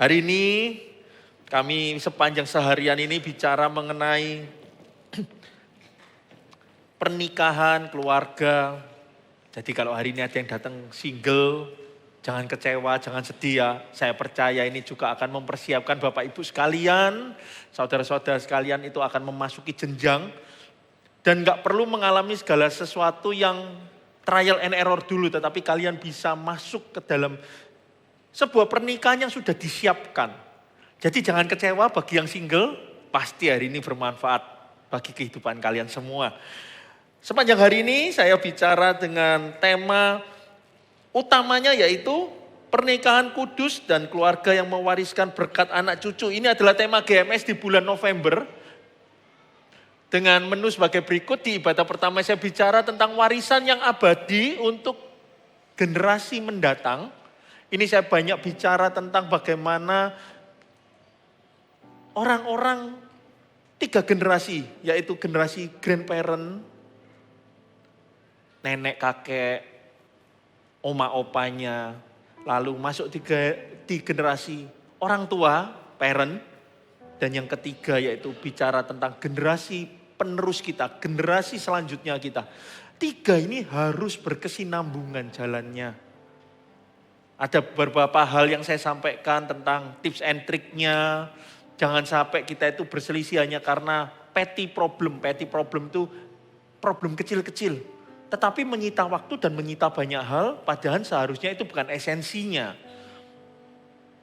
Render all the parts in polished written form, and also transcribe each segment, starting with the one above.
Hari ini kami sepanjang seharian ini bicara mengenai pernikahan, keluarga. Jadi kalau hari ini ada yang datang single, jangan kecewa, jangan sedih ya. Saya percaya ini juga akan mempersiapkan Bapak Ibu sekalian, saudara-saudara sekalian itu akan memasuki jenjang. Dan gak perlu mengalami segala sesuatu yang trial and error dulu, tetapi kalian bisa masuk ke dalam sebuah pernikahan yang sudah disiapkan. Jadi jangan kecewa bagi yang single, pasti hari ini bermanfaat bagi kehidupan kalian semua. Sepanjang hari ini saya bicara dengan tema utamanya yaitu pernikahan kudus dan keluarga yang mewariskan berkat anak cucu. Ini adalah tema GMS di bulan November. Dengan menu sebagai berikut, di ibadah pertama saya bicara tentang warisan yang abadi untuk generasi mendatang. Ini saya banyak bicara tentang bagaimana orang-orang 3 generasi, yaitu generasi grandparent, nenek kakek, oma opanya, lalu masuk di generasi orang tua, parent, dan yang ketiga yaitu bicara tentang generasi penerus kita, generasi selanjutnya kita. 3 ini harus berkesinambungan jalannya. Ada beberapa hal yang saya sampaikan tentang tips and triknya. Jangan sampai kita itu berselisih hanya karena petty problem. Petty problem itu problem kecil-kecil. Tetapi menyita waktu dan menyita banyak hal, padahal seharusnya itu bukan esensinya.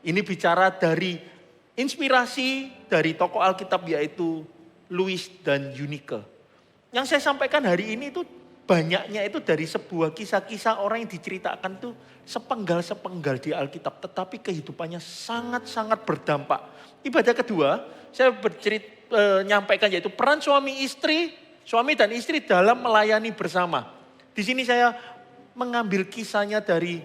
Ini bicara dari inspirasi dari tokoh Alkitab yaitu Louis dan Eunice. Yang saya sampaikan hari ini itu banyaknya itu dari sebuah kisah-kisah orang yang diceritakan tuh sepenggal-sepenggal di Alkitab. Tetapi kehidupannya sangat-sangat berdampak. Ibadah kedua, saya nyampaikan yaitu peran suami dan istri dalam melayani bersama. Di sini saya mengambil kisahnya dari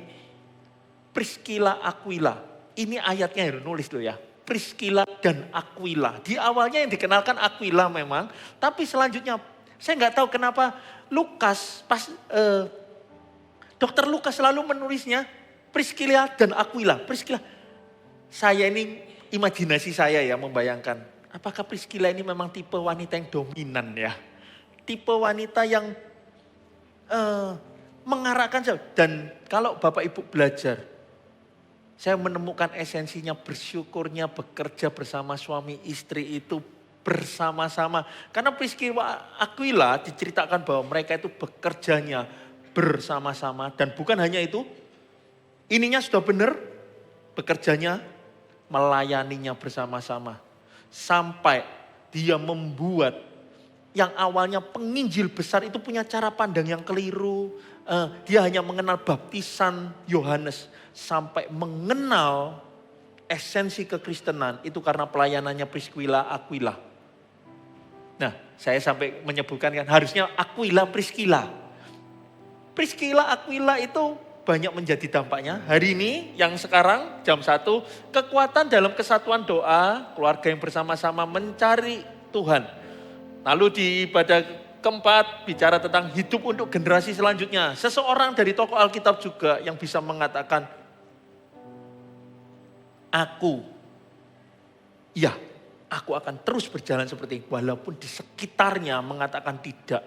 Priscilla Aquila. Ini ayatnya harus nulis loh ya. Priscilla dan Aquila. Di awalnya yang dikenalkan Aquila memang, tapi selanjutnya saya nggak tahu kenapa Lukas, Dokter Lukas selalu menulisnya Priscilla dan Aquila. Priscilla, saya ini imajinasi saya ya membayangkan, apakah Priscilla ini memang tipe wanita yang dominan ya? Tipe wanita yang mengarahkan saya. Dan kalau Bapak Ibu belajar, saya menemukan esensinya bersyukurnya bekerja bersama suami istri itu bersama-sama. Karena Priscilla Aquila diceritakan bahwa mereka itu bekerjanya bersama-sama. Dan bukan hanya itu, ininya sudah benar, bekerjanya, melayaninya bersama-sama. Sampai dia membuat yang awalnya penginjil besar itu punya cara pandang yang keliru. Dia hanya mengenal baptisan Yohanes. Sampai mengenal esensi kekristenan itu karena pelayanannya Priscilla Aquila. Nah, saya sampai menyebutkan kan harusnya Aquila Priscilla. Priscilla Aquila itu banyak menjadi dampaknya. Hari ini yang sekarang jam 1, kekuatan dalam kesatuan doa, keluarga yang bersama-sama mencari Tuhan. Lalu di ibadah keempat bicara tentang hidup untuk generasi selanjutnya. Seseorang dari tokoh Alkitab juga yang bisa mengatakan, aku akan terus berjalan seperti ini. Walaupun di sekitarnya mengatakan tidak.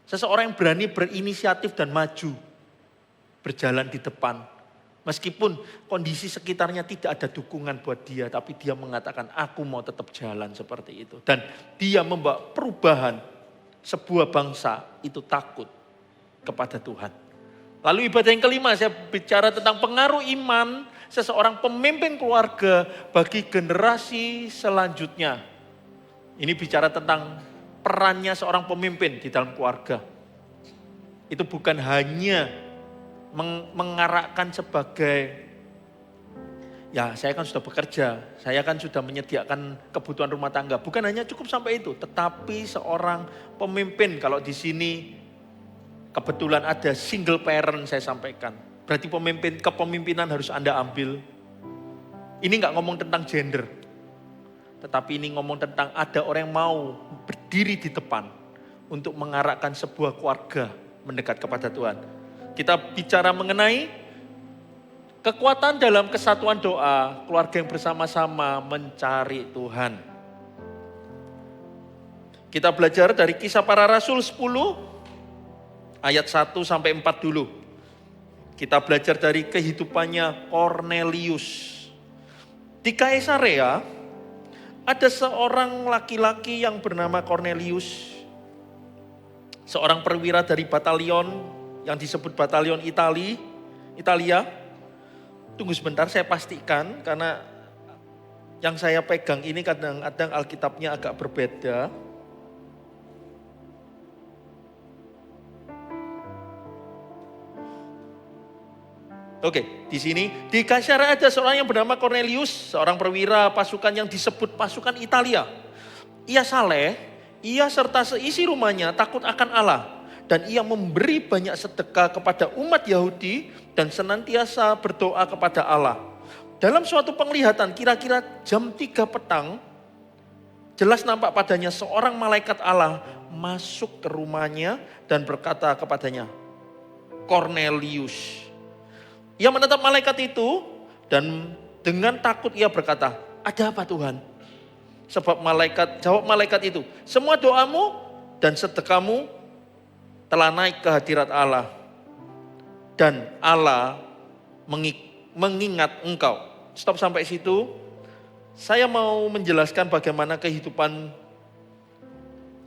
Seseorang yang berani berinisiatif dan maju. Berjalan di depan. Meskipun kondisi sekitarnya tidak ada dukungan buat dia. Tapi dia mengatakan aku mau tetap jalan seperti itu. Dan dia membawa perubahan. Sebuah bangsa itu takut kepada Tuhan. Lalu ibadah yang kelima saya bicara tentang pengaruh iman seseorang pemimpin keluarga bagi generasi selanjutnya. Ini bicara tentang perannya seorang pemimpin di dalam keluarga. Itu bukan hanya mengarahkan sebagai, ya saya kan sudah bekerja, saya kan sudah menyediakan kebutuhan rumah tangga. Bukan hanya cukup sampai itu, tetapi seorang pemimpin kalau di sini kebetulan ada single parent saya sampaikan. Berarti kepemimpinan harus Anda ambil. Ini gak ngomong tentang gender. Tetapi ini ngomong tentang ada orang yang mau berdiri di depan. Untuk mengarahkan sebuah keluarga mendekat kepada Tuhan. Kita bicara mengenai Kekuatan dalam kesatuan doa, keluarga yang bersama-sama mencari Tuhan. Kita belajar dari Kisah Para Rasul 10 ayat 1 sampai 4 dulu. Kita belajar dari kehidupannya Kornelius. Di Kaisarea ada seorang laki-laki yang bernama Kornelius. Seorang perwira dari batalion yang disebut batalion Italia. Tunggu sebentar, saya pastikan karena yang saya pegang ini kadang-kadang Alkitabnya agak berbeda. Oke, di sini di Kaisarea ada seorang yang bernama Cornelius, seorang perwira pasukan yang disebut pasukan Italia. Ia saleh, ia serta seisi rumahnya takut akan Allah, dan ia memberi banyak sedekah kepada umat Yahudi dan senantiasa berdoa kepada Allah. Dalam suatu penglihatan kira-kira jam 3 petang, jelas nampak padanya seorang malaikat Allah masuk ke rumahnya dan berkata kepadanya, Cornelius. Ia menatap malaikat itu dan dengan takut ia berkata, ada apa Tuhan? Sebab jawab malaikat itu, semua doamu dan sedekahmu telah naik ke hadirat Allah. Dan Allah mengingat engkau. Stop sampai situ. Saya mau menjelaskan bagaimana kehidupan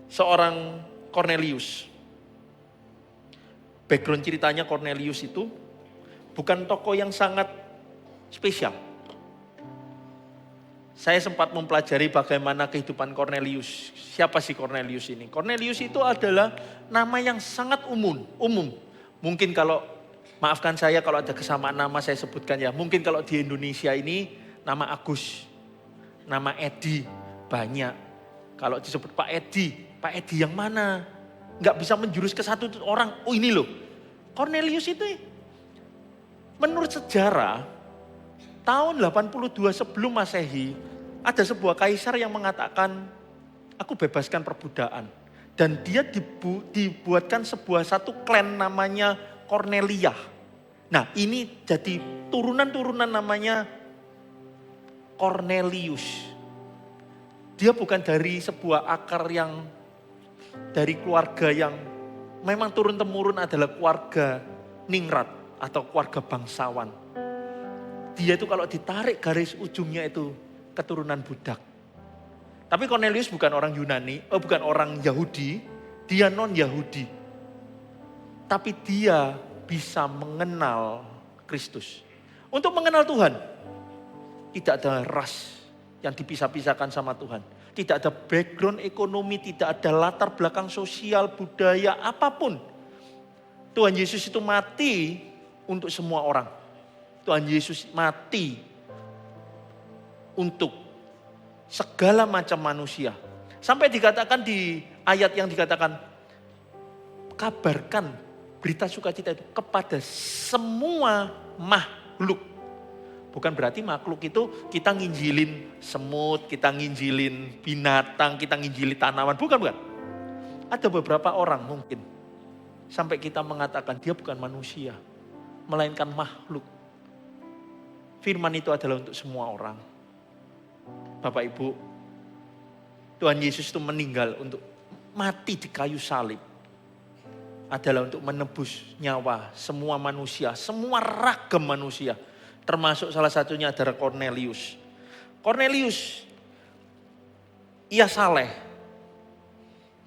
seorang Cornelius. Background ceritanya Cornelius itu bukan tokoh yang sangat spesial. Saya sempat mempelajari bagaimana kehidupan Cornelius. Siapa sih Cornelius ini? Cornelius itu adalah nama yang sangat umum. Mungkin kalau, maafkan saya kalau ada kesamaan nama saya sebutkan ya. Mungkin kalau di Indonesia ini nama Agus, nama Edi banyak. Kalau disebut Pak Edi yang mana? Nggak bisa menjurus ke satu orang. Oh ini loh, Cornelius itu. Menurut sejarah, tahun 82 sebelum Masehi, ada sebuah kaisar yang mengatakan, aku bebaskan perbudakan. Dan dia dibuatkan satu klan namanya Cornelia. Nah ini jadi turunan-turunan namanya Cornelius. Dia bukan dari sebuah akar yang, dari keluarga yang memang turun-temurun adalah keluarga ningrat atau keluarga bangsawan. Dia itu kalau ditarik garis ujungnya itu keturunan budak. Tapi Cornelius bukan orang Yunani, bukan orang Yahudi, dia non-Yahudi. Tapi dia bisa mengenal Kristus. Untuk mengenal Tuhan, tidak ada ras yang dipisah-pisahkan sama Tuhan. Tidak ada background ekonomi, tidak ada latar belakang sosial, budaya, apapun. Tuhan Yesus itu mati untuk semua orang. Tuhan Yesus mati untuk segala macam manusia. Sampai dikatakan di ayat yang dikatakan, kabarkan berita sukacita itu kepada semua makhluk. Bukan berarti makhluk itu kita nginjilin semut, kita nginjilin binatang, kita nginjilin tanaman. Bukan. Ada beberapa orang mungkin sampai kita mengatakan dia bukan manusia, melainkan makhluk. Firman itu adalah untuk semua orang. Bapak Ibu, Tuhan Yesus itu meninggal untuk mati di kayu salib. Adalah untuk menebus nyawa semua manusia, semua ragam manusia. Termasuk salah satunya adalah Cornelius. Cornelius, ia saleh.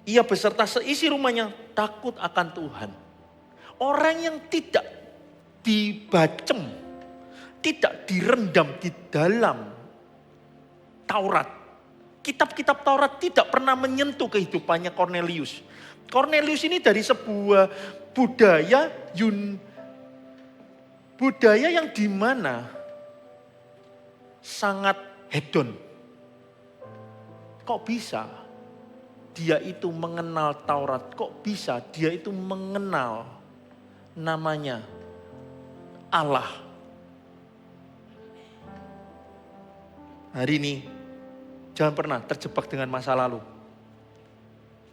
Ia beserta seisi rumahnya takut akan Tuhan. Orang yang tidak dibacem, tidak direndam di dalam Taurat. Kitab-kitab Taurat tidak pernah menyentuh kehidupannya Cornelius. Cornelius ini dari sebuah budaya yang dimana sangat hedon. Kok bisa dia itu mengenal Taurat? Kok bisa dia itu mengenal namanya Allah? Hari ini jangan pernah terjebak dengan masa lalu.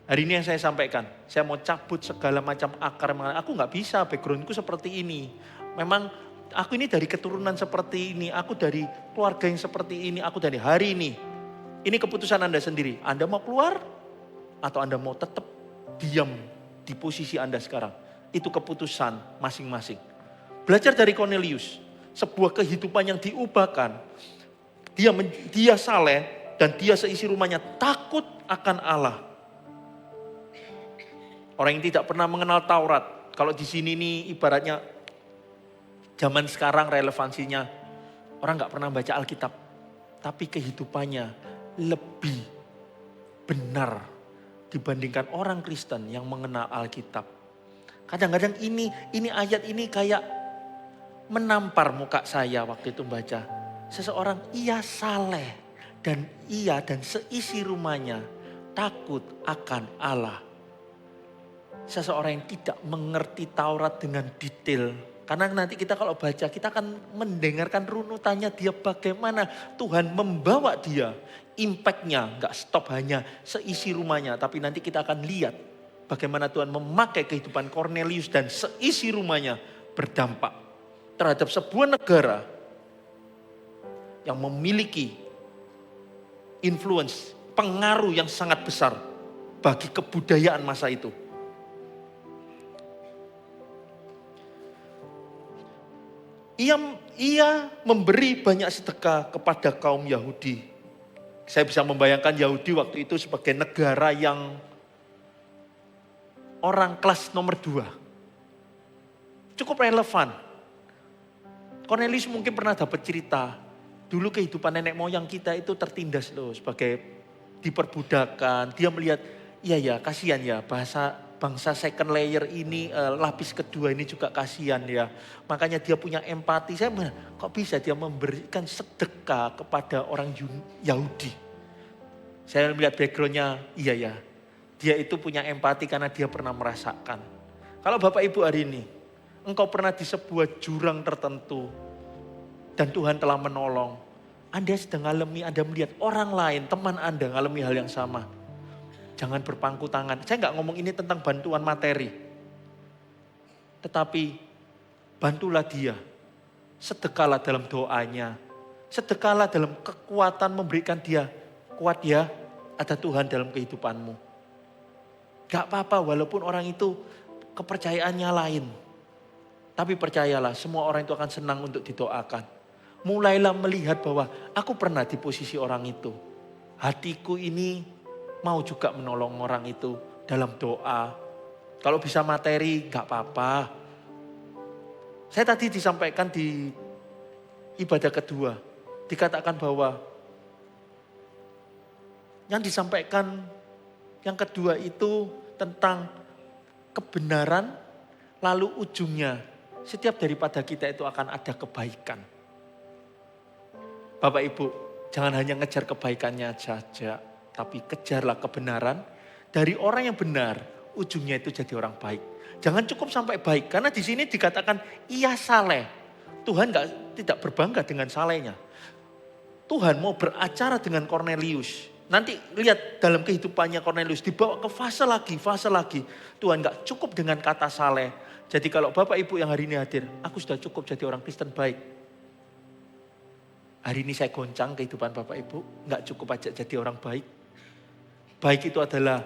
Hari ini yang saya sampaikan, saya mau cabut segala macam akar. Aku gak bisa, backgroundku seperti ini. Memang aku ini dari keturunan seperti ini, aku dari keluarga yang seperti ini, aku dari hari ini. Ini keputusan Anda sendiri. Anda mau keluar atau Anda mau tetap diam di posisi Anda sekarang. Itu keputusan masing-masing. Belajar dari Cornelius, sebuah kehidupan yang diubahkan. Dia saleh dan dia seisi rumahnya takut akan Allah. Orang yang tidak pernah mengenal Taurat. Kalau di sini nih ibaratnya zaman sekarang relevansinya orang nggak pernah baca Alkitab. Tapi kehidupannya lebih benar dibandingkan orang Kristen yang mengenal Alkitab. Kadang-kadang ini ayat ini kayak menampar muka saya waktu itu baca. Seseorang ia saleh dan ia dan seisi rumahnya takut akan Allah. Seseorang yang tidak mengerti Taurat dengan detail. Karena nanti kita kalau baca, kita akan mendengarkan runutannya dia bagaimana Tuhan membawa dia. Impactnya gak stop hanya seisi rumahnya. Tapi nanti kita akan lihat bagaimana Tuhan memakai kehidupan Cornelius dan seisi rumahnya berdampak terhadap sebuah negara yang memiliki influence, pengaruh yang sangat besar bagi kebudayaan masa itu. Ia memberi banyak sedekah kepada kaum Yahudi. Saya bisa membayangkan Yahudi waktu itu sebagai negara yang orang kelas nomor 2. Cukup relevan. Cornelius mungkin pernah dapat cerita. Dulu kehidupan nenek moyang kita itu tertindas loh sebagai diperbudakan. Dia melihat, iya ya kasihan ya bangsa second layer ini, lapis kedua ini juga kasihan ya. Makanya dia punya empati. Saya bilang, kok bisa dia memberikan sedekah kepada orang Yahudi. Saya melihat backgroundnya, iya ya. Dia itu punya empati karena dia pernah merasakan. Kalau Bapak Ibu hari ini, engkau pernah di sebuah jurang tertentu. Dan Tuhan telah menolong. Anda sedang mengalami, Anda melihat orang lain, teman Anda mengalami hal yang sama. Jangan berpangku tangan. Saya nggak ngomong ini tentang bantuan materi. Tetapi bantulah dia. Sedekahlah dalam doanya. Sedekahlah dalam kekuatan memberikan dia. Kuat ya, ada Tuhan dalam kehidupanmu. Gak apa-apa walaupun orang itu kepercayaannya lain. Tapi percayalah semua orang itu akan senang untuk didoakan. Mulailah melihat bahwa aku pernah di posisi orang itu. Hatiku ini mau juga menolong orang itu dalam doa. Kalau bisa materi gak apa-apa. Saya tadi disampaikan di ibadah kedua. Dikatakan bahwa yang disampaikan yang kedua itu tentang kebenaran. Lalu ujungnya setiap daripada kita itu akan ada kebaikan. Bapak Ibu jangan hanya ngejar kebaikannya saja. Tapi kejarlah kebenaran dari orang yang benar, ujungnya itu jadi orang baik. Jangan cukup sampai baik, karena di sini dikatakan ia saleh. Tuhan tidak berbangga dengan salehnya. Tuhan mau beracara dengan Cornelius. Nanti lihat dalam kehidupannya Cornelius dibawa ke fase lagi. Tuhan gak cukup dengan kata saleh. Jadi kalau Bapak Ibu yang hari ini hadir, aku sudah cukup jadi orang Kristen baik. Hari ini saya goncang kehidupan Bapak Ibu, gak cukup aja jadi orang baik. Baik itu adalah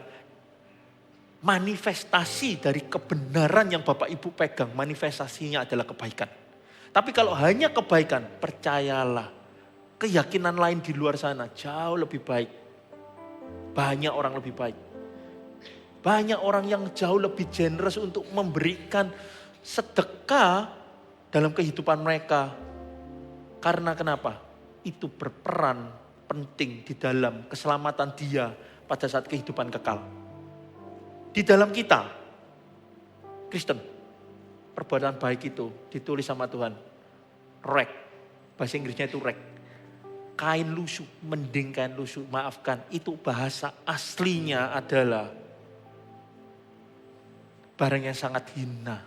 manifestasi dari kebenaran yang Bapak Ibu pegang. Manifestasinya adalah kebaikan. Tapi kalau hanya kebaikan, percayalah. Keyakinan lain di luar sana jauh lebih baik. Banyak orang lebih baik. Banyak orang yang jauh lebih generous untuk memberikan sedekah dalam kehidupan mereka. Karena kenapa? Itu berperan penting di dalam keselamatan dia pada saat kehidupan kekal. Di dalam kita, Kristen, perbuatan baik itu ditulis sama Tuhan. Rek, bahasa Inggrisnya itu rek. Kain lusuh, mending kain lusuh, maafkan. Itu bahasa aslinya adalah barang yang sangat hina.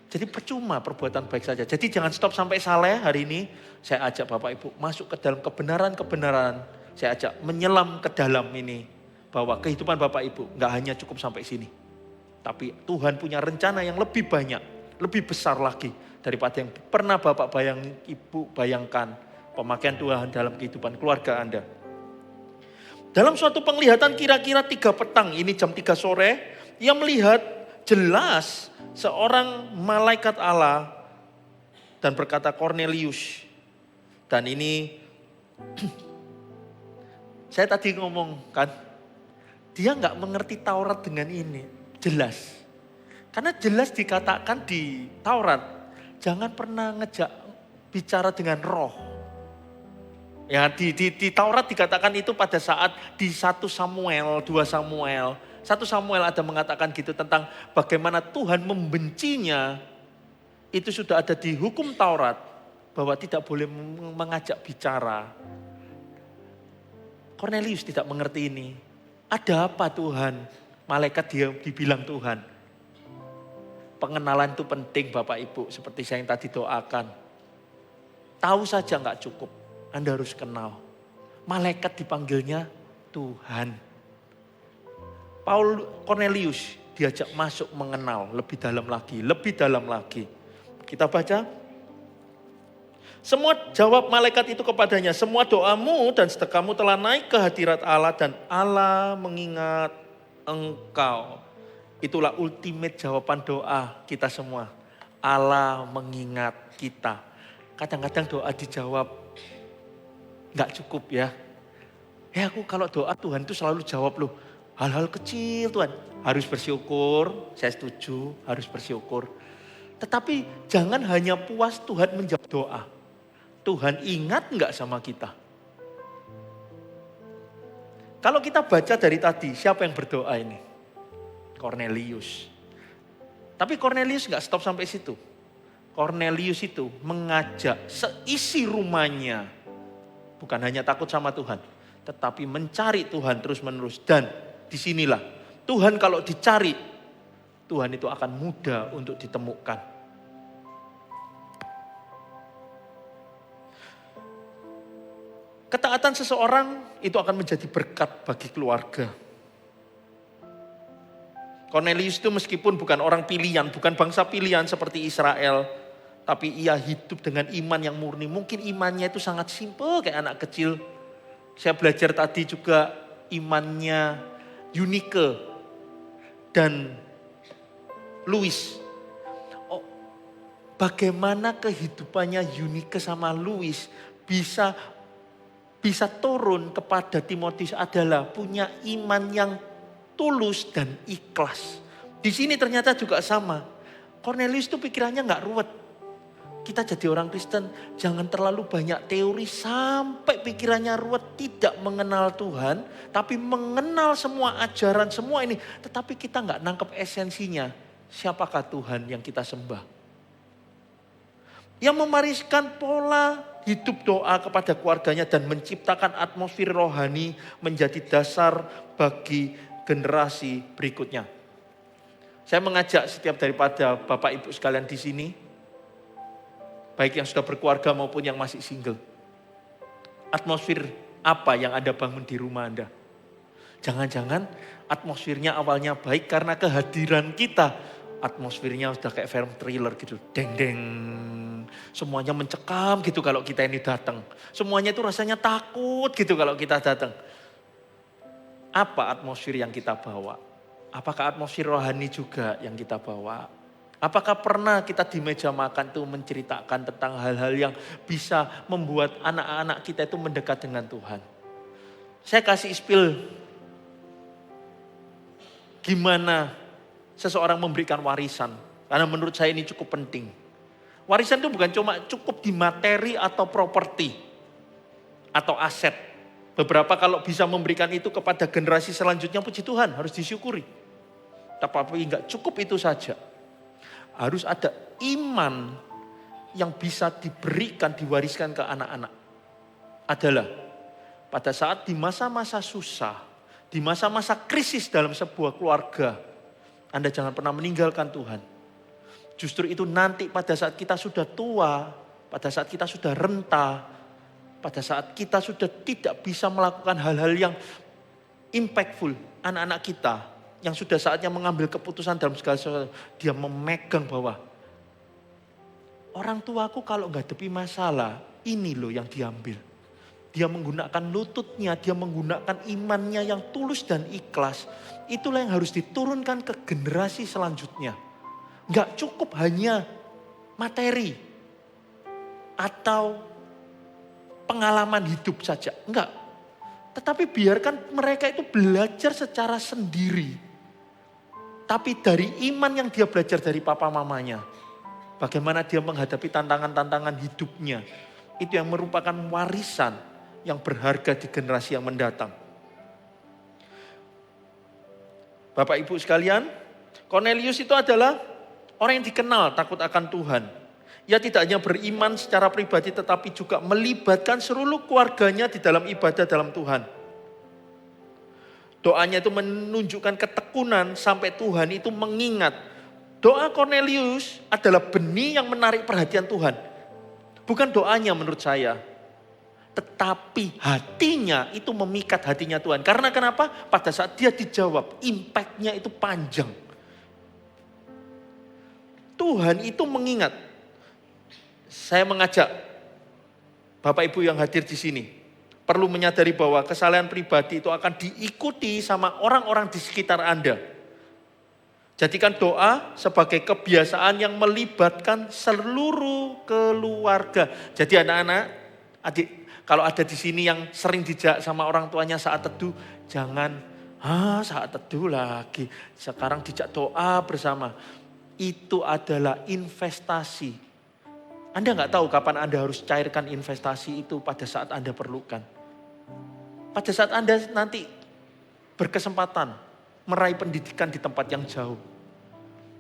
Jadi percuma perbuatan baik saja. Jadi jangan stop sampai saleh hari ini. Saya ajak Bapak Ibu masuk ke dalam kebenaran-kebenaran. Saya ajak menyelam ke dalam ini. Bahwa kehidupan Bapak Ibu gak hanya cukup sampai sini. Tapi Tuhan punya rencana yang lebih banyak, lebih besar lagi. daripada yang pernah Bapak Ibu bayangkan pemakaian Tuhan dalam kehidupan keluarga Anda. Dalam suatu penglihatan kira-kira 3 petang, ini jam 3 sore, ia melihat jelas seorang malaikat Allah dan berkata, Cornelius. Dan ini saya tadi ngomong kan, dia nggak mengerti Taurat dengan ini, jelas. Karena jelas dikatakan di Taurat, jangan pernah bicara dengan roh. Ya, di Taurat dikatakan itu pada saat di 1 Samuel, 2 Samuel. 1 Samuel ada mengatakan gitu tentang bagaimana Tuhan membencinya. Itu sudah ada di hukum Taurat bahwa tidak boleh mengajak bicara. Cornelius tidak mengerti ini. Ada apa Tuhan? Malaikat dia dibilang Tuhan. Pengenalan itu penting Bapak Ibu, seperti saya yang tadi doakan. Tahu saja nggak cukup. Anda harus kenal. Malaikat dipanggilnya Tuhan. Cornelius diajak masuk mengenal lebih dalam lagi. Kita baca. Semua jawab malaikat itu kepadanya, semua doamu dan sedekahmu telah naik ke hadirat Allah dan Allah mengingat engkau. Itulah ultimate jawaban doa kita semua. Allah mengingat kita. Kadang-kadang doa dijawab nggak cukup ya. Aku kalau doa Tuhan itu selalu jawab loh. Hal-hal kecil Tuhan. Harus bersyukur, saya setuju harus bersyukur. Tetapi jangan hanya puas Tuhan menjawab doa. Tuhan ingat nggak sama kita? Kalau kita baca dari tadi, siapa yang berdoa ini? Cornelius. Tapi Cornelius nggak stop sampai situ. Cornelius itu mengajak seisi rumahnya. Bukan hanya takut sama Tuhan, tetapi mencari Tuhan terus-menerus. Dan disinilah Tuhan kalau dicari, Tuhan itu akan mudah untuk ditemukan. Ketaatan seseorang itu akan menjadi berkat bagi keluarga. Cornelius itu meskipun bukan orang pilihan, bukan bangsa pilihan seperti Israel, tapi ia hidup dengan iman yang murni. Mungkin imannya itu sangat simpel kayak anak kecil. Saya belajar tadi juga imannya Eunike dan Louis. Bagaimana kehidupannya Eunike sama Louis bisa turun kepada Timotius adalah punya iman yang tulus dan ikhlas. Di sini ternyata juga sama. Cornelius itu pikirannya nggak ruwet. Kita jadi orang Kristen jangan terlalu banyak teori sampai pikirannya ruwet, tidak mengenal Tuhan, tapi mengenal semua ajaran semua ini, tetapi kita nggak nangkep esensinya. Siapakah Tuhan yang kita sembah? Yang memariskan pola hidup doa kepada keluarganya dan menciptakan atmosfer rohani menjadi dasar bagi generasi berikutnya. Saya mengajak setiap daripada Bapak Ibu sekalian di sini, baik yang sudah berkeluarga maupun yang masih single. Atmosfer apa yang Anda bangun di rumah Anda? Jangan-jangan atmosfernya awalnya baik karena kehadiran kita. Atmosfernya sudah kayak film thriller gitu. Deng-deng. Semuanya mencekam gitu kalau kita ini datang. Semuanya itu rasanya takut gitu kalau kita datang. Apa atmosfer yang kita bawa? Apakah atmosfer rohani juga yang kita bawa? Apakah pernah kita di meja makan tuh menceritakan tentang hal-hal yang bisa membuat anak-anak kita itu mendekat dengan Tuhan? Saya kasih spill gimana seseorang memberikan warisan. Karena menurut saya ini cukup penting. Warisan itu bukan cuma cukup di materi atau properti atau aset. Beberapa kalau bisa memberikan itu kepada generasi selanjutnya, puji Tuhan, harus disyukuri. Tapi enggak cukup itu saja. Harus ada iman yang bisa diberikan, diwariskan ke anak-anak. Adalah pada saat di masa-masa susah, di masa-masa krisis dalam sebuah keluarga, Anda jangan pernah meninggalkan Tuhan. Justru itu nanti pada saat kita sudah tua, pada saat kita sudah renta, pada saat kita sudah tidak bisa melakukan hal-hal yang impactful, anak-anak kita yang sudah saatnya mengambil keputusan dalam segala sesuatu, dia memegang bahwa Orang tuaku kalau menghadapi masalah, ini loh yang diambil. Dia menggunakan lututnya, dia menggunakan imannya yang tulus dan ikhlas. Itulah yang harus diturunkan ke generasi selanjutnya. Enggak cukup hanya materi atau pengalaman hidup saja. Enggak. Tetapi biarkan mereka itu belajar secara sendiri. Tapi dari iman yang dia belajar dari papa mamanya. Bagaimana dia menghadapi tantangan-tantangan hidupnya. Itu yang merupakan warisan yang berharga di generasi yang mendatang. Bapak Ibu sekalian, Cornelius itu adalah orang yang dikenal takut akan Tuhan. Ia tidak hanya beriman secara pribadi tetapi juga melibatkan seluruh keluarganya di dalam ibadah dalam Tuhan. Doanya itu menunjukkan ketekunan sampai Tuhan itu mengingat. Doa Cornelius adalah benih yang menarik perhatian Tuhan. Bukan doanya menurut saya. Tetapi hatinya itu memikat hatinya Tuhan. Karena kenapa? Pada saat dia dijawab, impact-nya itu panjang. Tuhan itu mengingat. Saya mengajak Bapak Ibu yang hadir di sini. Perlu menyadari bahwa kesalahan pribadi itu akan diikuti sama orang-orang di sekitar Anda. Jadikan doa sebagai kebiasaan yang melibatkan seluruh keluarga. Jadi anak-anak, adik, kalau ada di sini yang sering dijak sama orang tuanya saat teduh, jangan, saat teduh lagi. Sekarang dijak doa bersama. Itu adalah investasi. Anda nggak tahu kapan Anda harus cairkan investasi itu pada saat Anda perlukan. Pada saat Anda nanti berkesempatan meraih pendidikan di tempat yang jauh.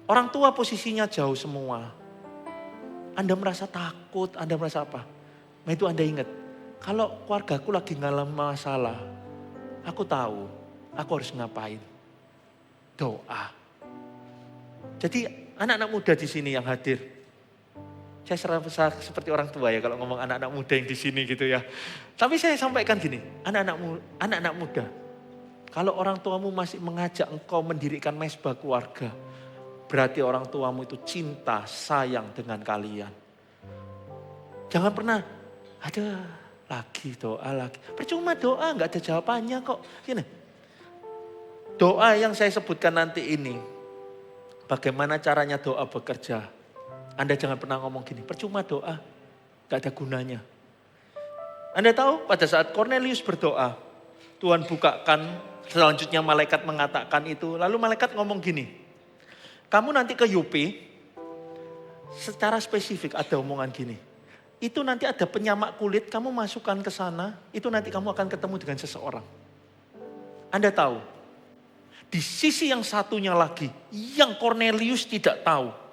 Orang tua posisinya jauh semua. Anda merasa takut, Anda merasa apa? Nah itu Anda ingat, kalau keluargaku lagi ngalamin masalah, aku tahu aku harus ngapain. Doa. Jadi anak-anak muda di sini yang hadir, saya serasa seperti orang tua ya kalau ngomong anak-anak muda yang di sini gitu ya. Tapi saya sampaikan gini, anak-anak muda, kalau orang tuamu masih mengajak engkau mendirikan mesbah keluarga, berarti orang tuamu itu cinta, sayang dengan kalian. Jangan pernah, ada lagi doa lagi. Percuma doa, nggak ada jawabannya kok. Gini, doa yang saya sebutkan nanti ini, bagaimana caranya doa bekerja. Anda jangan pernah ngomong gini, percuma doa, nggak ada gunanya. Anda tahu pada saat Cornelius berdoa, Tuhan bukakan, selanjutnya malaikat mengatakan itu, lalu malaikat ngomong gini, kamu nanti ke UP, secara spesifik ada omongan gini. Itu nanti ada penyamak kulit, kamu masukkan ke sana, itu nanti kamu akan ketemu dengan seseorang. Anda tahu, di sisi yang satunya lagi, yang Cornelius tidak tahu.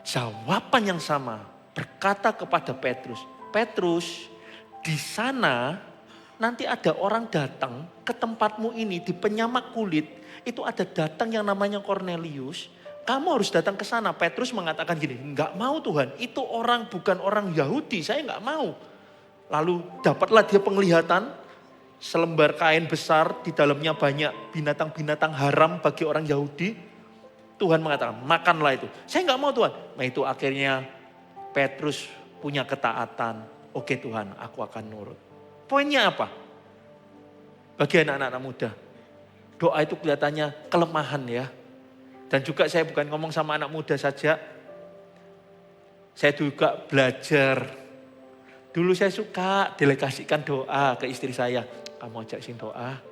Jawaban yang sama berkata kepada Petrus, Petrus, di sana nanti ada orang datang ke tempatmu ini di penyamak kulit. Itu ada datang yang namanya Cornelius. Kamu harus datang ke sana. Petrus mengatakan gini, enggak mau Tuhan. Itu orang bukan orang Yahudi, saya enggak mau. Lalu dapatlah dia penglihatan. Selembar kain besar, di dalamnya banyak binatang-binatang haram bagi orang Yahudi. Tuhan mengatakan, makanlah itu. Saya enggak mau Tuhan. Nah itu akhirnya Petrus punya ketaatan. Oke Tuhan, aku akan nurut. Poinnya apa? Bagi anak-anak muda, doa itu kelihatannya kelemahan ya. Dan juga saya bukan ngomong sama anak muda saja. Saya juga belajar. Dulu saya suka delegasikan doa ke istri saya. Kamu ajakin doa,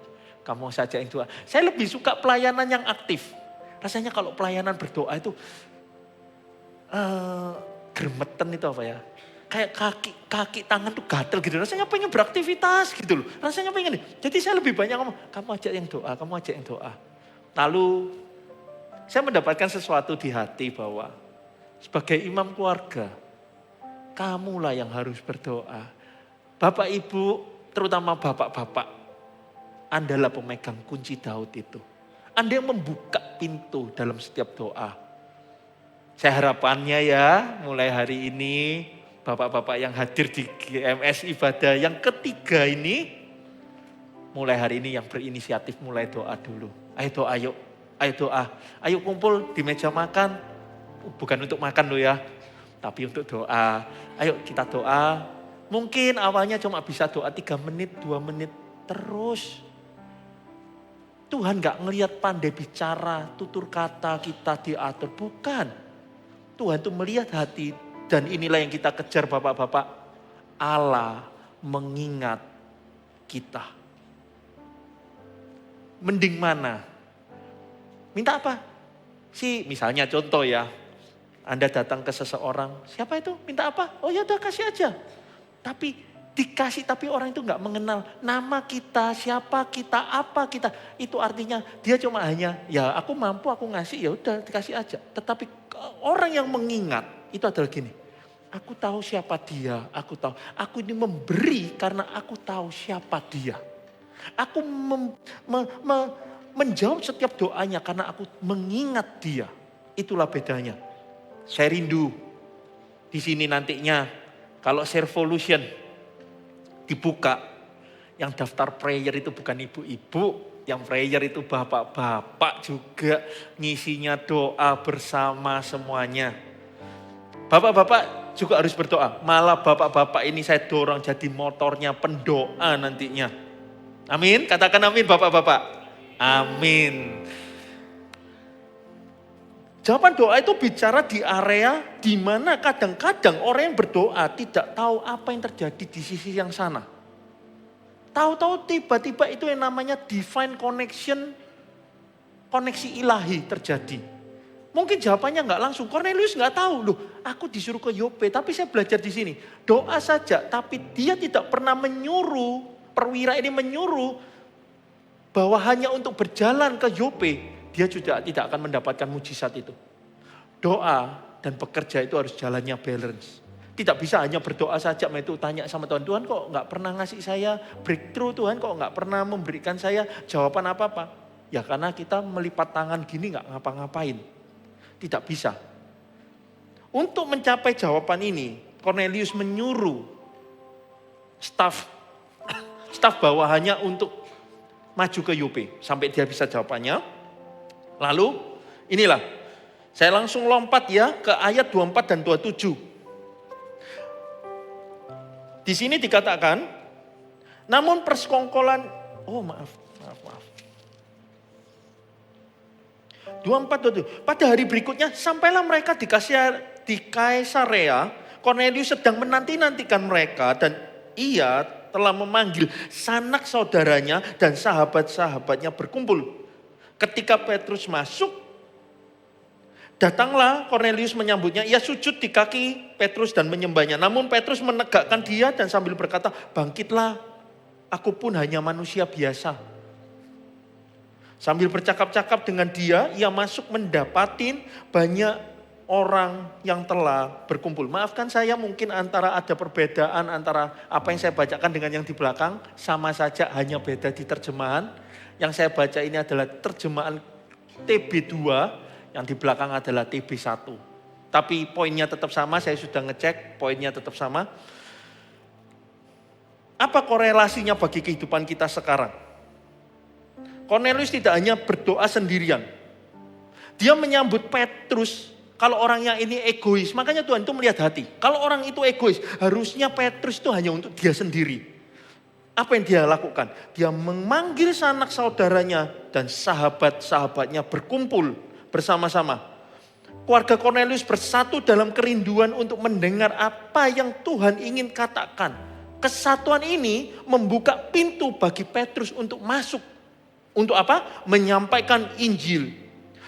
kamu sajain doa. Saya lebih suka pelayanan yang aktif. Rasanya kalau pelayanan berdoa itu gemeten itu apa ya? Kayak kaki tangan tuh gatel gitu. Rasanya pengen beraktivitas gitu loh. Rasanya pengen. Jadi saya lebih banyak ngomong, kamu ajak yang doa, kamu ajak yang doa. Lalu saya mendapatkan sesuatu di hati bahwa sebagai imam keluarga, kamulah yang harus berdoa. Bapak ibu, terutama bapak-bapak, Andalah pemegang kunci Daud itu. Anda yang membuka pintu dalam setiap doa. Saya harapannya ya, mulai hari ini, bapak-bapak yang hadir di GMS ibadah yang ketiga ini, mulai hari ini yang berinisiatif mulai doa dulu. Ayo doa yuk. Ayo doa, ayo kumpul di meja makan, bukan untuk makan loh ya, Tapi untuk doa, ayo kita doa. Mungkin awalnya cuma bisa doa 3 menit, 2 menit. Terus. Tuhan gak ngelihat pandai bicara, tutur kata kita diatur. Bukan. Tuhan tuh melihat hati. Dan inilah yang kita kejar Bapak-Bapak. Allah mengingat kita. Mending mana? Minta apa? Misalnya contoh ya. Anda datang ke seseorang, siapa itu? Minta apa? Oh ya udah kasih aja. Tapi dikasih, tapi orang itu nggak mengenal nama kita, siapa kita, apa kita. Itu artinya dia cuma hanya, ya aku mampu, aku ngasih, ya udah dikasih aja. Tetapi orang yang mengingat itu adalah gini. Aku tahu siapa dia, aku tahu. Aku ini memberi karena aku tahu siapa dia. Aku menjawab setiap doanya karena aku mengingat dia. Itulah bedanya. Saya rindu di sini nantinya kalau Servolution dibuka, yang daftar prayer itu bukan ibu-ibu, yang prayer itu bapak-bapak juga ngisinya doa bersama semuanya. Bapak-bapak juga harus berdoa. Malah bapak-bapak ini saya dorong jadi motornya pendoa nantinya. Amin, katakan amin bapak-bapak. Amin. Jawaban doa itu bicara di area di mana kadang-kadang orang yang berdoa tidak tahu apa yang terjadi di sisi yang sana. Tahu-tahu tiba-tiba itu yang namanya divine connection, koneksi ilahi terjadi. Mungkin jawabannya nggak langsung. Cornelius nggak tahu, loh aku disuruh ke Yope, tapi saya belajar di sini. Doa saja, tapi dia tidak pernah menyuruh, perwira ini menyuruh bahwa hanya untuk berjalan ke Yope, dia juga tidak akan mendapatkan mujizat itu. Doa dan bekerja itu harus jalannya balance. Tidak bisa hanya berdoa saja, itu tanya sama Tuhan. Tuhan kok nggak pernah ngasih saya breakthrough, Tuhan kok nggak pernah memberikan saya jawaban apa-apa. Ya karena kita melipat tangan gini nggak ngapa-ngapain. Tidak bisa. Untuk mencapai jawaban ini, Cornelius menyuruh staf bawahannya untuk maju ke Yope sampai dia bisa jawabannya. Lalu inilah, saya langsung lompat ya ke ayat 24 dan 27. Di sini dikatakan, namun persekongkolan, 24, 27. Pada hari berikutnya sampailah mereka di Kaisarea, Cornelius sedang menanti-nantikan mereka dan ia telah memanggil sanak saudaranya dan sahabat-sahabatnya berkumpul. Ketika Petrus masuk, datanglah Cornelius menyambutnya. Ia sujud di kaki Petrus dan menyembahnya. Namun Petrus menegakkan dia dan sambil berkata, bangkitlah, aku pun hanya manusia biasa. Sambil bercakap-cakap dengan dia, ia masuk mendapatin banyak orang yang telah berkumpul. Maafkan saya mungkin ada perbedaan antara apa yang saya bacakan dengan yang di belakang. Sama saja, hanya beda di terjemahan. Yang saya baca ini adalah terjemahan TB2, yang di belakang adalah TB1. Tapi poinnya tetap sama, saya sudah ngecek, poinnya tetap sama. Apa korelasinya bagi kehidupan kita sekarang? Cornelius tidak hanya berdoa sendirian. Dia menyambut Petrus, kalau orangnya ini egois, makanya Tuhan itu melihat hati. Kalau orang itu egois, harusnya Petrus itu hanya untuk dia sendiri. Apa yang dia lakukan? Dia memanggil sanak saudaranya dan sahabat-sahabatnya berkumpul bersama-sama. Keluarga Cornelius bersatu dalam kerinduan untuk mendengar apa yang Tuhan ingin katakan. Kesatuan ini membuka pintu bagi Petrus untuk masuk. Untuk apa? Menyampaikan Injil.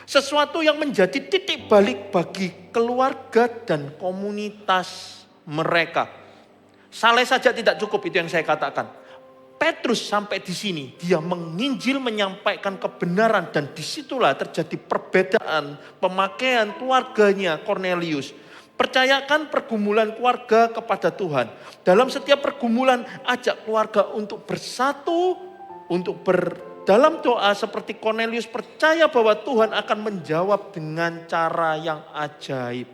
Sesuatu yang menjadi titik balik bagi keluarga dan komunitas mereka. Saleh saja tidak cukup, itu yang saya katakan. Petrus sampai di sini, dia menginjil, menyampaikan kebenaran, dan disitulah terjadi perbedaan pemakaian keluarganya Cornelius. Percayakan pergumulan keluarga kepada Tuhan. Dalam setiap pergumulan, ajak keluarga untuk bersatu, untuk dalam doa seperti Cornelius, percaya bahwa Tuhan akan menjawab dengan cara yang ajaib.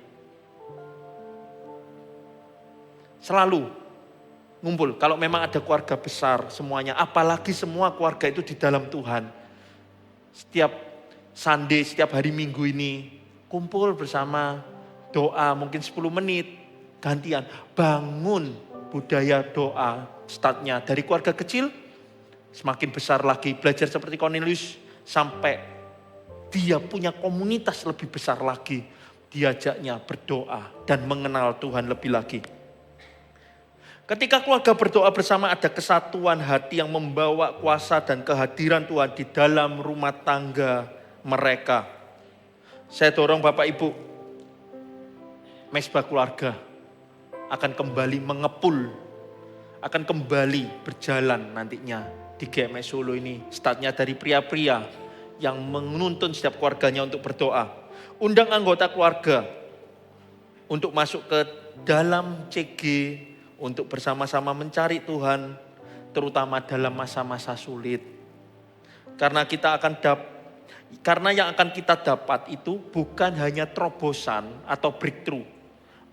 Selalu ngumpul, kalau memang ada keluarga besar semuanya, apalagi semua keluarga itu di dalam Tuhan. Setiap Sunday, setiap hari Minggu ini, kumpul bersama, doa mungkin 10 menit, gantian. Bangun budaya doa, startnya dari keluarga kecil, semakin besar lagi belajar seperti Cornelius, sampai dia punya komunitas lebih besar lagi. Diajaknya berdoa dan mengenal Tuhan lebih lagi. Ketika keluarga berdoa bersama, ada kesatuan hati yang membawa kuasa dan kehadiran Tuhan di dalam rumah tangga mereka. Saya dorong Bapak Ibu, mesbah keluarga akan kembali mengepul, akan kembali berjalan nantinya di GMS Solo ini. Startnya dari pria-pria yang menuntun setiap keluarganya untuk berdoa. Undang anggota keluarga untuk masuk ke dalam CG, untuk bersama-sama mencari Tuhan, terutama dalam masa-masa sulit. Karena yang akan kita dapat itu bukan hanya terobosan atau breakthrough,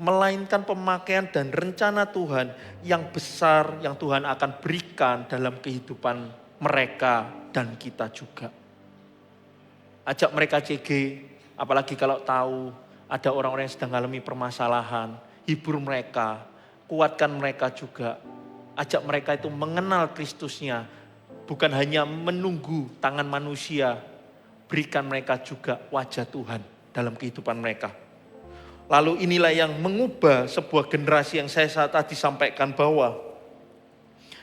melainkan pemakaian dan rencana Tuhan yang besar yang Tuhan akan berikan dalam kehidupan mereka dan kita juga. Ajak mereka CG, apalagi kalau tahu ada orang-orang yang sedang mengalami permasalahan, hibur mereka, kuatkan mereka juga. Ajak mereka itu mengenal Kristusnya, bukan hanya menunggu tangan manusia, berikan mereka juga wajah Tuhan dalam kehidupan mereka. Lalu inilah yang mengubah sebuah generasi yang saya tadi sampaikan, bahwa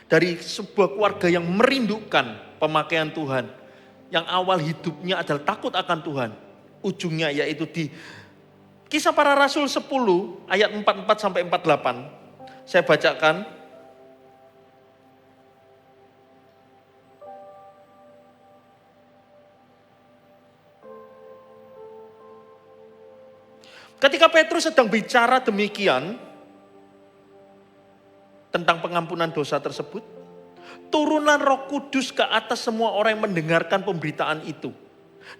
dari sebuah keluarga yang merindukan pemakaian Tuhan, yang awal hidupnya adalah takut akan Tuhan, ujungnya yaitu di Kisah Para Rasul 10 ayat 44 sampai 48. Saya bacakan. Ketika Petrus sedang bicara demikian tentang pengampunan dosa tersebut, turunlah Roh Kudus ke atas semua orang yang mendengarkan pemberitaan itu.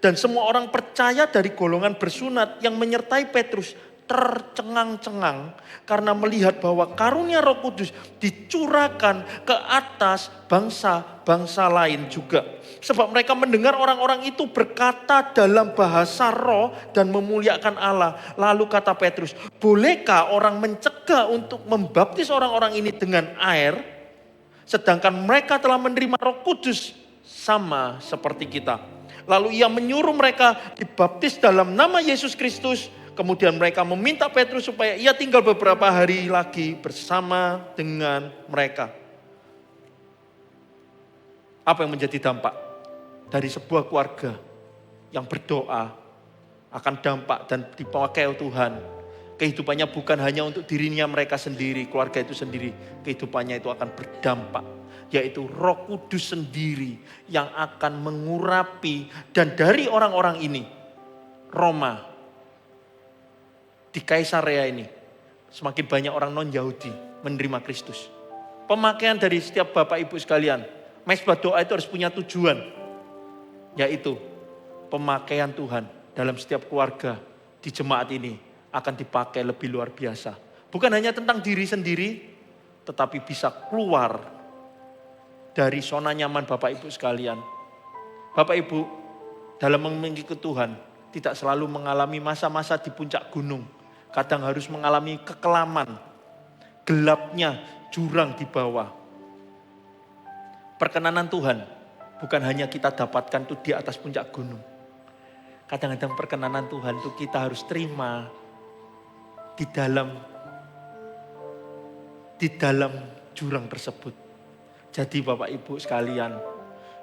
Dan semua orang percaya dari golongan bersunat yang menyertai Petrus tercengang-cengang karena melihat bahwa karunia Roh Kudus dicurahkan ke atas bangsa-bangsa lain juga. Sebab mereka mendengar orang-orang itu berkata dalam bahasa roh dan memuliakan Allah. Lalu kata Petrus, bolehkah orang mencegah untuk membaptis orang-orang ini dengan air, sedangkan mereka telah menerima Roh Kudus sama seperti kita? Lalu ia menyuruh mereka dibaptis dalam nama Yesus Kristus. Kemudian mereka meminta Petrus supaya ia tinggal beberapa hari lagi bersama dengan mereka. Apa yang menjadi dampak dari sebuah keluarga yang berdoa akan dampak dan dipakai Tuhan? Kehidupannya bukan hanya untuk dirinya mereka sendiri, keluarga itu sendiri. Kehidupannya itu akan berdampak, yaitu Roh Kudus sendiri yang akan mengurapi. Dan dari orang-orang ini, Roma, di Kaisarea ini, semakin banyak orang non-Yahudi menerima Kristus. Pemakaian dari setiap Bapak Ibu sekalian, mesbah doa itu harus punya tujuan, yaitu pemakaian Tuhan dalam setiap keluarga di jemaat ini akan dipakai lebih luar biasa. Bukan hanya tentang diri sendiri, tetapi bisa keluar dari zona nyaman Bapak Ibu sekalian. Bapak Ibu dalam mengikuti Tuhan tidak selalu mengalami masa-masa di puncak gunung. Kadang harus mengalami kekelaman, gelapnya jurang di bawah. Perkenanan Tuhan bukan hanya kita dapatkan tuh di atas puncak gunung. Kadang-kadang perkenanan Tuhan itu kita harus terima di dalam jurang tersebut. Jadi Bapak Ibu sekalian,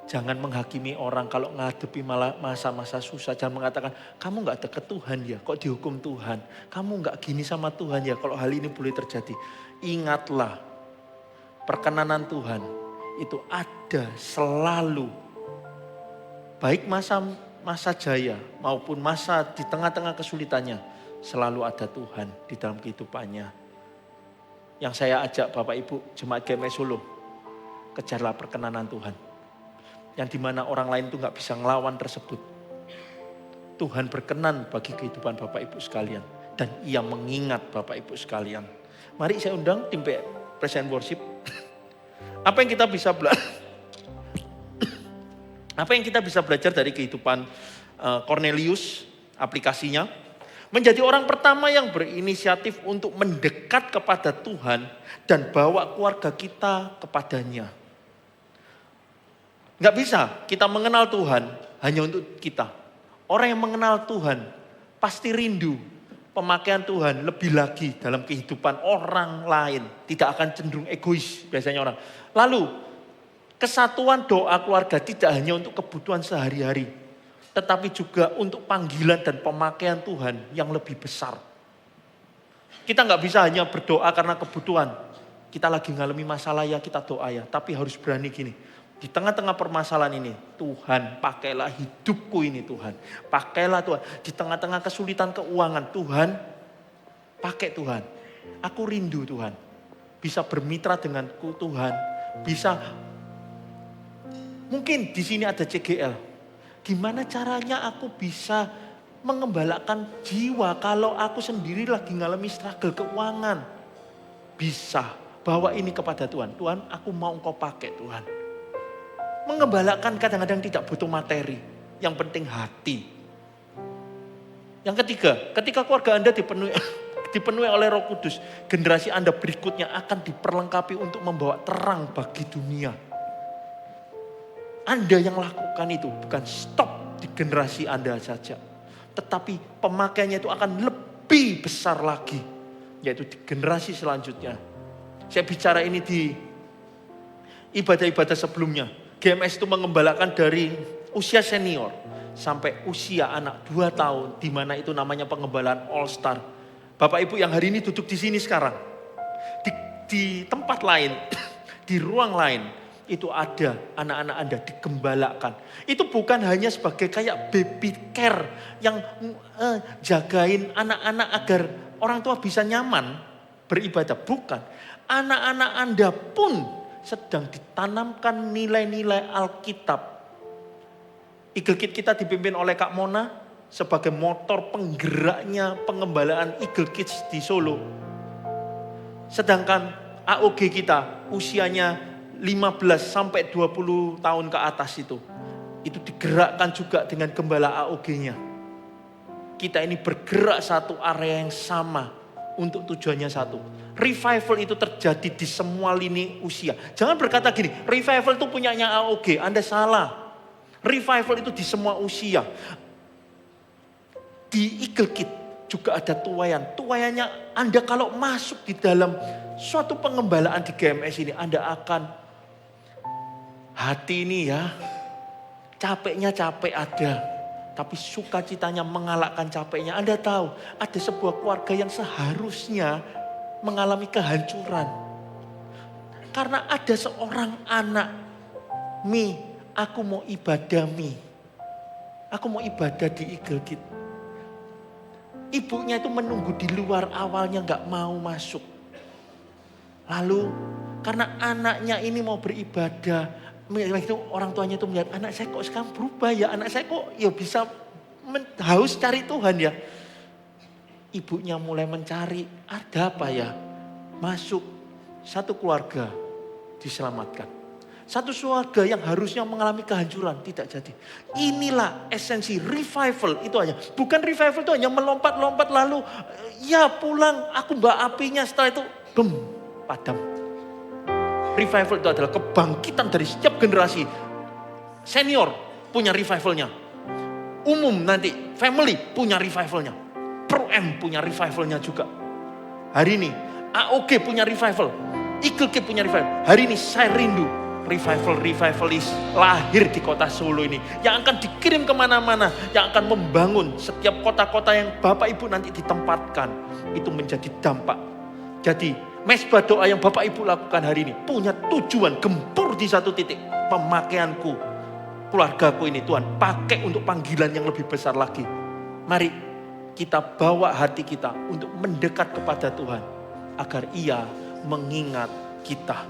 jangan menghakimi orang kalau ngadepi malah masa-masa susah. Jangan mengatakan, kamu gak deket Tuhan ya, kok dihukum Tuhan. Kamu gak gini sama Tuhan ya, kalau hal ini boleh terjadi. Ingatlah, perkenanan Tuhan itu ada selalu. Baik masa jaya maupun masa di tengah-tengah kesulitannya. Selalu ada Tuhan di dalam kehidupannya. Yang saya ajak Bapak Ibu, Jemaat GMS Solo, kejarlah perkenanan Tuhan. Yang dimana orang lain itu gak bisa ngelawan tersebut. Tuhan berkenan bagi kehidupan Bapak Ibu sekalian. Dan ia mengingat Bapak Ibu sekalian. Mari saya undang tim Present Worship. Apa yang kita bisa belajar dari kehidupan Cornelius, aplikasinya? Menjadi orang pertama yang berinisiatif untuk mendekat kepada Tuhan dan bawa keluarga kita kepadanya. Nggak bisa kita mengenal Tuhan hanya untuk kita. Orang yang mengenal Tuhan pasti rindu pemakaian Tuhan lebih lagi dalam kehidupan orang lain. Tidak akan cenderung egois biasanya orang. Lalu kesatuan doa keluarga tidak hanya untuk kebutuhan sehari-hari, tetapi juga untuk panggilan dan pemakaian Tuhan yang lebih besar. Kita nggak bisa hanya berdoa karena kebutuhan. Kita lagi ngalami masalah ya kita doa ya. Tapi harus berani gini. Di tengah-tengah permasalahan ini, Tuhan pakailah hidupku ini Tuhan. Pakailah Tuhan. Di tengah-tengah kesulitan keuangan, Tuhan pakai Tuhan. Aku rindu Tuhan. Bisa bermitra denganku Tuhan. Bisa, mungkin di sini ada CGL. Gimana caranya aku bisa mengembalakan jiwa kalau aku sendiri lagi ngalami struggle keuangan. Bisa, bawa ini kepada Tuhan. Tuhan, aku mau Engkau pakai Tuhan. Mengembalakan kadang-kadang tidak butuh materi. Yang penting hati. Yang ketiga, ketika keluarga Anda dipenuhi oleh Roh Kudus, generasi Anda berikutnya akan diperlengkapi untuk membawa terang bagi dunia. Anda yang lakukan itu bukan stop di generasi Anda saja. Tetapi pemakaiannya itu akan lebih besar lagi. Yaitu di generasi selanjutnya. Saya bicara ini di ibadah-ibadah sebelumnya. GMS itu mengembalakan dari usia senior sampai usia anak 2 tahun. Di mana itu namanya pengembalaan All Star. Bapak Ibu yang hari ini duduk di sini sekarang. Di tempat lain, di ruang lain. Itu ada anak-anak Anda digembalakan. Itu bukan hanya sebagai kayak baby care yang jagain anak-anak agar orang tua bisa nyaman beribadah. Bukan. Anak-anak Anda pun sedang ditanamkan nilai-nilai Alkitab. Eagle Kid kita dipimpin oleh Kak Mona sebagai motor penggeraknya pengembalaan Eagle Kids di Solo. Sedangkan AOG kita usianya 15 sampai 20 tahun ke atas itu digerakkan juga dengan gembala AOG-nya. Kita ini bergerak satu area yang sama untuk tujuannya satu. Revival itu terjadi di semua lini usia. Jangan berkata gini, revival itu punyanya AOG. Anda salah. Revival itu di semua usia. Di Eagle Kid juga ada tuayan. Tuayannya Anda kalau masuk di dalam suatu pengembalaan di GMS ini, Anda akan hati ini ya, capeknya capek ada. Tapi sukacitanya mengalahkan capeknya. Anda tahu ada sebuah keluarga yang seharusnya mengalami kehancuran. Karena ada seorang anak, Mi, aku mau ibadah Mi. Aku mau ibadah di Eagle Kid. Ibunya itu menunggu di luar, awalnya gak mau masuk. Lalu karena anaknya ini mau beribadah, itu orang tuanya itu melihat anak saya kok sekarang berubah ya, anak saya kok ya bisa haus cari Tuhan ya. Ibunya mulai mencari, ada apa ya? Masuk, satu keluarga diselamatkan. Satu keluarga yang harusnya mengalami kehancuran tidak jadi. Inilah esensi revival itu hanya. Bukan revival itu hanya melompat-lompat lalu ya pulang aku mbak apinya, setelah itu bem, padam. Revival itu adalah kebangkitan dari setiap generasi. Senior punya revivalnya. Umum nanti family punya revivalnya. Pro M punya revivalnya juga. Hari ini AOG punya revival. Eagle Kid punya revival. Hari ini saya rindu revivalis lahir di kota Solo ini. Yang akan dikirim kemana-mana. Yang akan membangun setiap kota-kota yang Bapak Ibu nanti ditempatkan. Itu menjadi dampak. Jadi mesbah doa yang Bapak Ibu lakukan hari ini punya tujuan gempur di satu titik. Pemakaianku, keluargaku ini Tuhan pakai untuk panggilan yang lebih besar lagi. Mari kita bawa hati kita untuk mendekat kepada Tuhan agar Ia mengingat kita.